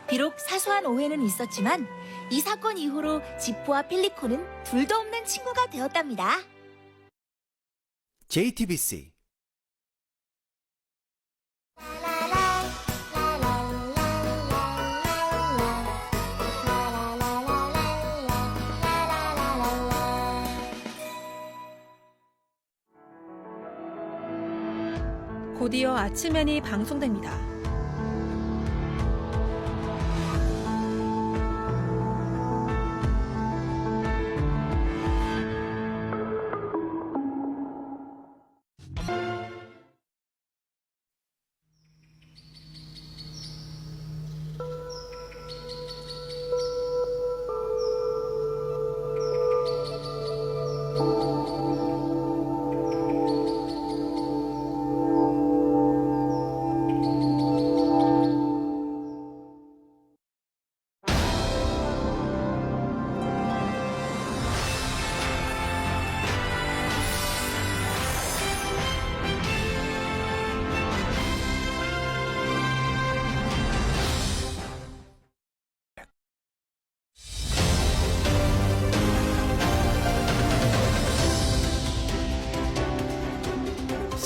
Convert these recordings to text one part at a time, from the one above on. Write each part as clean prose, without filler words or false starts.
비록 사소한 오해는 있었지만 이 사건 이후로 지포와 필리코는 둘도 없는 친구가 되었답니다. JTBC 곧이어 아침엔이 방송됩니다.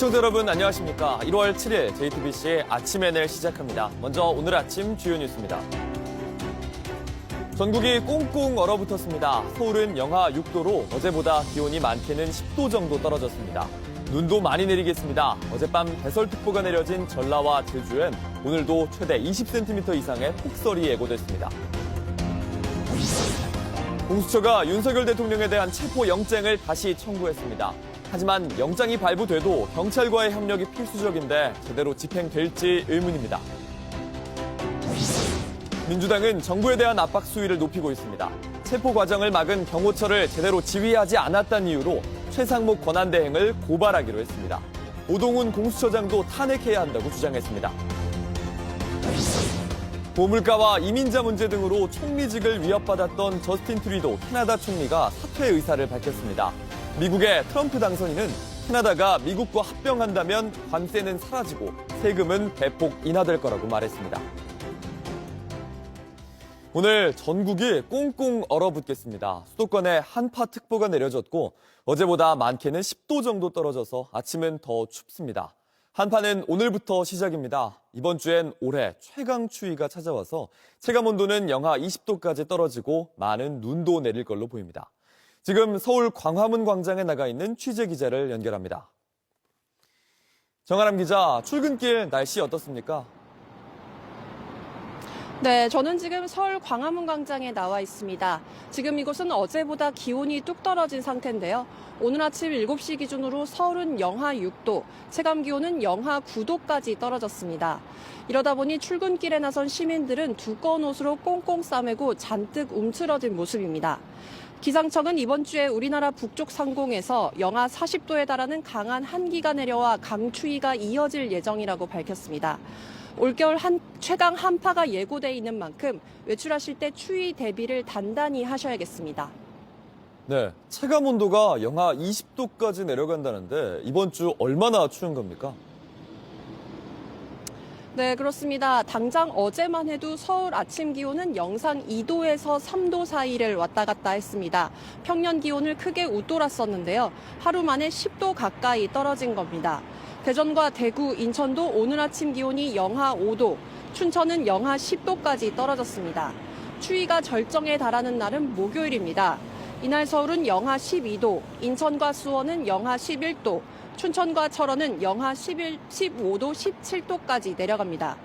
시청자 여러분 안녕하십니까. 1월 7일 JTBC의 아침엔을 시작합니다. 먼저 오늘 아침 주요 뉴스입니다. 전국이 꽁꽁 얼어붙었습니다. 서울은 영하 6도로 어제보다 기온이 많게는 10도 정도 떨어졌습니다. 눈도 많이 내리겠습니다. 어젯밤 대설특보가 내려진 전라와 제주엔 오늘도 최대 20cm 이상의 폭설이 예고됐습니다. 공수처가 윤석열 대통령에 대한 체포영장을 다시 청구했습니다. 하지만 영장이 발부돼도 경찰과의 협력이 필수적인데 제대로 집행될지 의문입니다. 민주당은 정부에 대한 압박 수위를 높이고 있습니다. 체포 과정을 막은 경호처를 제대로 지휘하지 않았다는 이유로 최상목 권한대행을 고발하기로 했습니다. 오동훈 공수처장도 탄핵해야 한다고 주장했습니다. 고물가와 이민자 문제 등으로 총리직을 위협받았던 저스틴 트루도 캐나다 총리가 사퇴 의사를 밝혔습니다. 미국의 트럼프 당선인은 캐나다가 미국과 합병한다면 관세는 사라지고 세금은 대폭 인하될 거라고 말했습니다. 오늘 전국이 꽁꽁 얼어붙겠습니다. 수도권에 한파특보가 내려졌고 어제보다 많게는 10도 정도 떨어져서 아침은 더 춥습니다. 한파는 오늘부터 시작입니다. 이번 주엔 올해 최강 추위가 찾아와서 체감온도는 영하 20도까지 떨어지고 많은 눈도 내릴 걸로 보입니다. 지금 서울 광화문 광장에 나가 있는 취재기자를 연결합니다. 정아람 기자, 출근길 날씨 어떻습니까? 네, 저는 지금 서울 광화문 광장에 나와 있습니다. 지금 이곳은 어제보다 기온이 뚝 떨어진 상태인데요. 오늘 아침 7시 기준으로 서울은 영하 6도, 체감 기온은 영하 9도까지 떨어졌습니다. 이러다 보니 출근길에 나선 시민들은 두꺼운 옷으로 꽁꽁 싸매고 잔뜩 움츠러진 모습입니다. 기상청은 이번 주에 우리나라 북쪽 상공에서 영하 40도에 달하는 강한 한기가 내려와 강추위가 이어질 예정이라고 밝혔습니다. 올겨울 최강 한파가 예고돼 있는 만큼 외출하실 때 추위 대비를 단단히 하셔야겠습니다. 네, 체감온도가 영하 20도까지 내려간다는데 이번 주 얼마나 추운 겁니까? 네, 그렇습니다. 당장 어제만 해도 서울 아침 기온은 영상 2도에서 3도 사이를 왔다 갔다 했습니다. 평년 기온을 크게 웃돌았었는데요. 하루 만에 10도 가까이 떨어진 겁니다. 대전과 대구, 인천도 오늘 아침 기온이 영하 5도, 춘천은 영하 10도까지 떨어졌습니다. 추위가 절정에 달하는 날은 목요일입니다. 이날 서울은 영하 12도, 인천과 수원은 영하 11도, 춘천과 철원은 영하 15도, 17도까지 내려갑니다.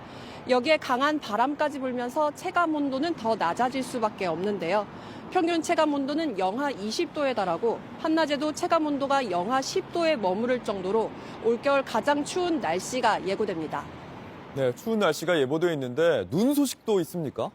여기에 강한 바람까지 불면서 체감 온도는 더 낮아질 수밖에 없는데요. 평균 체감 온도는 영하 20도에 달하고 한낮에도 체감 온도가 영하 10도에 머무를 정도로 올겨울 가장 추운 날씨가 예고됩니다. 네, 추운 날씨가 예보되어 있는데 눈 소식도 있습니까?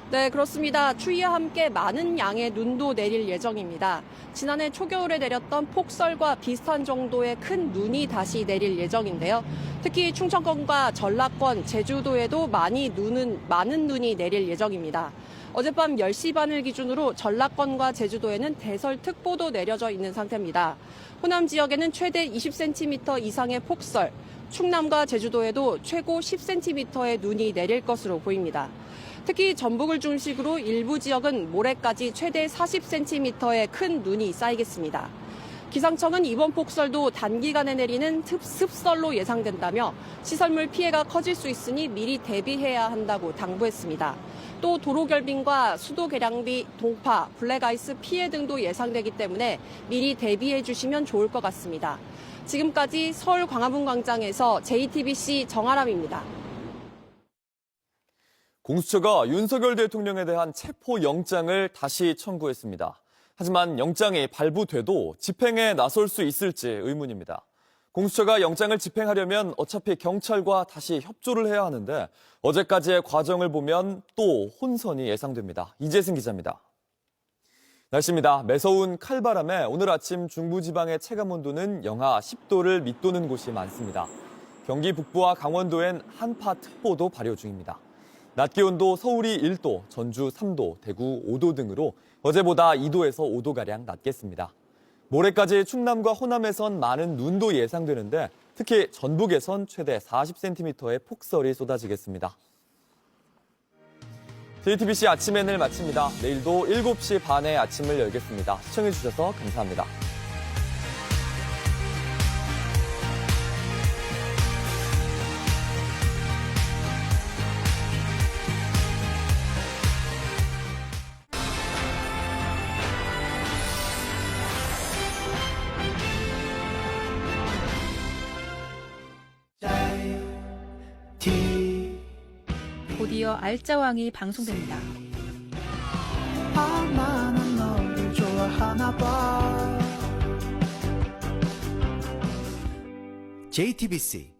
네, 그렇습니다. 추위와 함께 많은 양의 눈도 내릴 예정입니다. 지난해 초겨울에 내렸던 폭설과 비슷한 정도의 큰 눈이 다시 내릴 예정인데요. 특히 충청권과 전라권, 제주도에도 많은 눈이 내릴 예정입니다. 어젯밤 10시 반을 기준으로 전라권과 제주도에는 대설특보도 내려져 있는 상태입니다. 호남 지역에는 최대 20cm 이상의 폭설, 충남과 제주도에도 최고 10cm의 눈이 내릴 것으로 보입니다. 특히 전북을 중심으로 일부 지역은 모레까지 최대 40cm의 큰 눈이 쌓이겠습니다. 기상청은 이번 폭설도 단기간에 내리는 습설로 예상된다며 시설물 피해가 커질 수 있으니 미리 대비해야 한다고 당부했습니다. 또 도로 결빙과 수도 계량비, 동파, 블랙아이스 피해 등도 예상되기 때문에 미리 대비해 주시면 좋을 것 같습니다. 지금까지 서울 광화문 광장에서 JTBC 정아람입니다. 공수처가 윤석열 대통령에 대한 체포영장을 다시 청구했습니다. 하지만 영장이 발부돼도 집행에 나설 수 있을지 의문입니다. 공수처가 영장을 집행하려면 어차피 경찰과 다시 협조를 해야 하는데 어제까지의 과정을 보면 또 혼선이 예상됩니다. 이재승 기자입니다. 날씨입니다. 매서운 칼바람에 오늘 아침 중부지방의 체감온도는 영하 10도를 밑도는 곳이 많습니다. 경기 북부와 강원도엔 한파특보도 발효 중입니다. 낮 기온도 서울이 1도, 전주 3도, 대구 5도 등으로 어제보다 2도에서 5도가량 낮겠습니다. 모레까지 충남과 호남에선 많은 눈도 예상되는데 특히 전북에선 최대 40cm의 폭설이 쏟아지겠습니다. JTBC 아침엔을 마칩니다. 내일도 7시 반에 아침을 열겠습니다. 시청해주셔서 감사합니다. 곧이어 알짜왕이 방송됩니다. 나는 너를 좋아하나 봐. JTBC